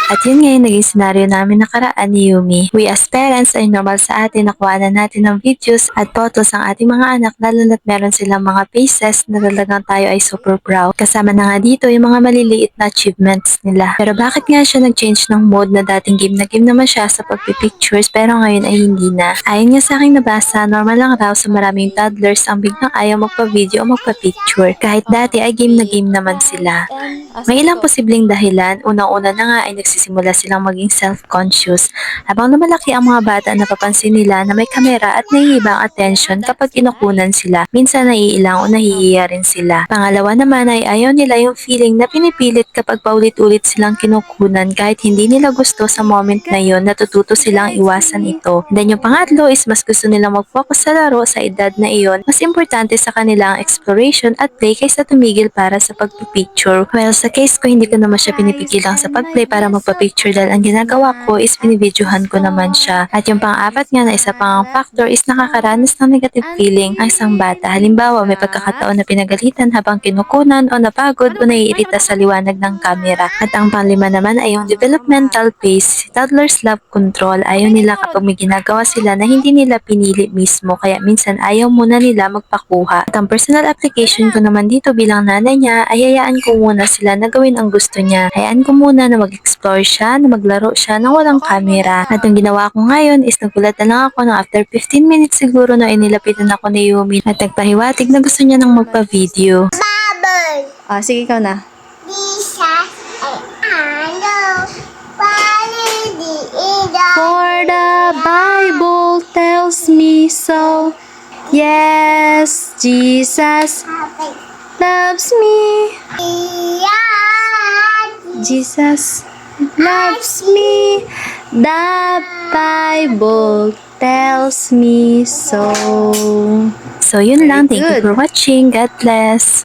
At yun nga yung naging senaryo namin nakaraan ni Yumi. We as parents ay normal sa atin na kuhanan natin ng videos at photos ang ating mga anak lalo na't meron silang mga faces na talagang tayo ay super proud. Kasama na nga dito yung mga maliliit na achievements nila. Pero bakit nga siya nag-change ng mode na dating game na game naman siya sa pagpipictures pero ngayon ay hindi na? Ayon nga sa aking nabasa, normal lang raw sa maraming toddlers ang biglang ayaw magpa-video o magpa-picture. Kahit dati ay game na game naman sila. May Sige ilang po. posibleng dahilan. Unang-una na nga ay nagsisimula silang maging self-conscious. Habang lumalaki ang mga bata, napapansin nila na may kamera at naiiba ang attention kapag kinukunan sila. Minsan naiilang o nahihiya rin sila. Pangalawa naman ay ayaw nila yung feeling na pinipilit kapag paulit-ulit silang kinukunan kahit hindi nila gusto sa moment na yon, natututo silang iwasan ito. Then yung pangatlo is mas gusto nilang mag-focus sa laro sa edad na iyon. Mas importante sa kanila ang exploration at play kaysa tumigil para sa pagpipicture. Well, sa case ko, hindi ko naman siya pinipigilan sa pagplay para magpa-picture dahil ang ginagawa ko is binibidyohan ko naman siya. At yung pang-apat nga na isa pang factor is nakakaranas ng negative feeling ang isang bata. Halimbawa, may pagkakataon na pinagalitan habang kinukunan o napagod o naiirita sa liwanag ng camera. At ang panglima naman ay yung developmental phase. Toddlers love control. Ayaw nila kapag may ginagawa sila na hindi nila pinili mismo. Kaya minsan ayaw muna nila magpakuha. At ang personal application ko naman dito bilang nanay niya ay hayaan ko muna sila na gawin ang gusto niya. Hayaan ko muna na mag-explore siya, na maglaro siya nang walang camera. At ang ginawa ko ngayon is nagulat na lang ako na after 15 minutes siguro na inilapitan ako ni Yumi at nagpahiwatig na gusto niya nang magpa-video. Sige ikaw na. For the Bible tells me so. Yes, Jesus loves me. Jesus loves me. The Bible tells me so. So yun lang, thank you Very good. for watching. God bless.